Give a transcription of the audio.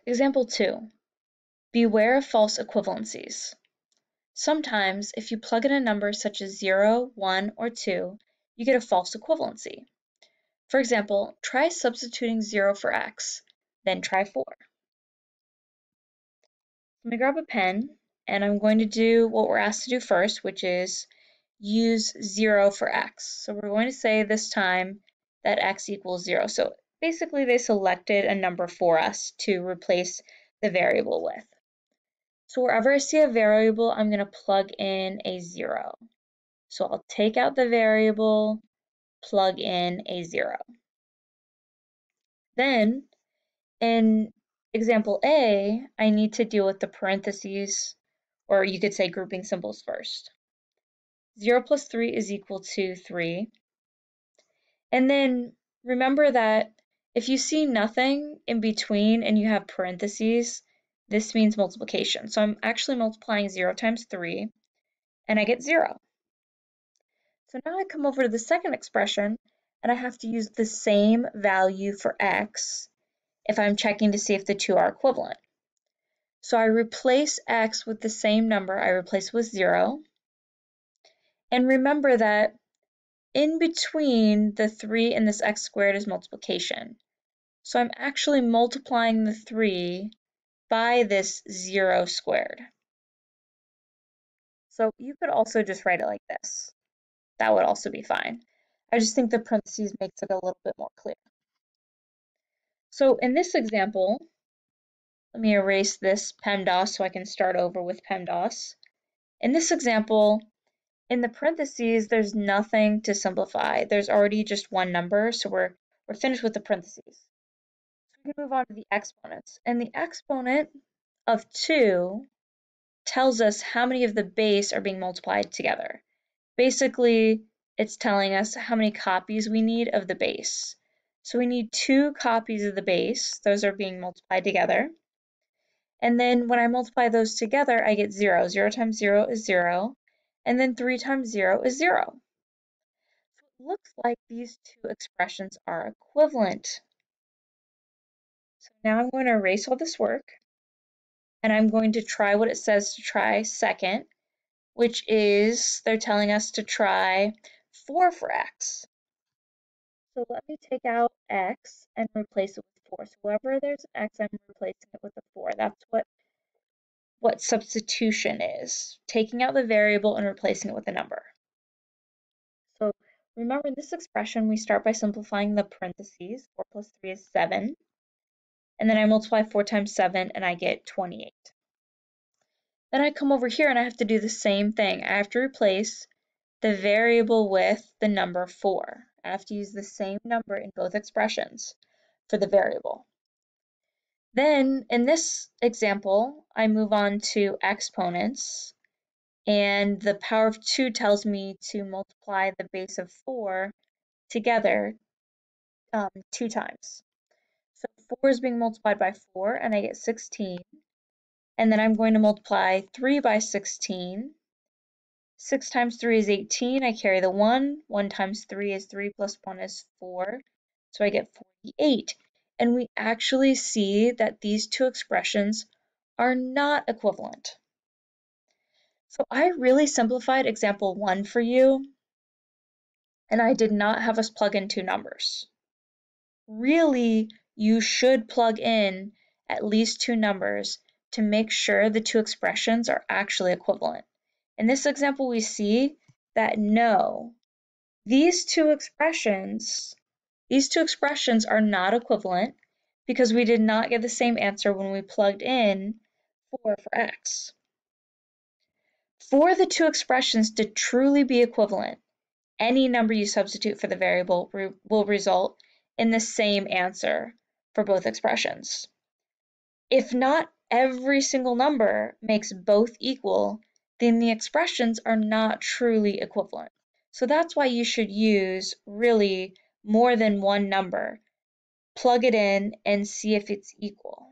Example 2. Beware of false equivalencies. Sometimes, if you plug in a number such as 0, 1, or 2, you get a false equivalency. For example, try substituting 0 for x, then try 4. Let me grab a pen, and I'm going to do what we're asked to do first, which is use 0 for x. So we're going to say this time that x equals 0. So basically they selected a number for us to replace the variable with. So wherever I see a variable, I'm going to plug in a 0. So I'll take out the variable, plug in a 0. Then in example A, I need to deal with the parentheses, or you could say grouping symbols first. 0 plus 3 is equal to 3. And then remember that if you see nothing in between and you have parentheses, this means multiplication. So I'm actually multiplying 0 times 3, and I get 0. So now I come over to the second expression, and I have to use the same value for x if I'm checking to see if the two are equivalent. So I replace x with the same number, I replace with 0. And remember that in between the 3 and this x squared is multiplication. So I'm actually multiplying the 3 by this 0 squared. So you could also just write it like this. That would also be fine. I just think the parentheses makes it a little bit more clear. So in this example, let me erase this PEMDAS so I can start over with PEMDAS. In this example, in the parentheses, there's nothing to simplify. There's already just one number, so we're finished with the parentheses. So we can move on to the exponents. And the exponent of 2 tells us how many of the base are being multiplied together. Basically, it's telling us how many copies we need of the base. So we need 2 copies of the base. Those are being multiplied together. And then when I multiply those together, I get 0. 0 times 0 is 0. And then 3 times 0 is 0. So it looks like these two expressions are equivalent. So now I'm going to erase all this work, and I'm going to try what it says to try second, which is they're telling us to try 4 for x. So let me take out x and replace it with 4. So wherever there's an x, I'm replacing it with a 4. That's what substitution is, taking out the variable and replacing it with a number. So remember, in this expression, we start by simplifying the parentheses. 4 plus 3 is 7. And then I multiply 4 times 7, and I get 28. Then I come over here, and I have to do the same thing. I have to replace the variable with the number 4. I have to use the same number in both expressions for the variable. Then, in this example, I move on to exponents, and the power of 2 tells me to multiply the base of 4 together 2 times. So 4 is being multiplied by 4, and I get 16. And then I'm going to multiply 3 by 16. 6 times 3 is 18. I carry the 1. 1 times 3 is 3 plus 1 is 4. So I get 48. And we actually see that these two expressions are not equivalent. So I really simplified example 1 for you, and I did not have us plug in 2 numbers. Really, you should plug in at least 2 numbers to make sure the two expressions are actually equivalent. In this example, we see that no, these two expressions are not equivalent because we did not get the same answer when we plugged in 4 for x. For the two expressions to truly be equivalent, any number you substitute for the variable will result in the same answer for both expressions. If not every single number makes both equal, then the expressions are not truly equivalent. So that's why you should use really more than one number. Plug it in and see if it's equal.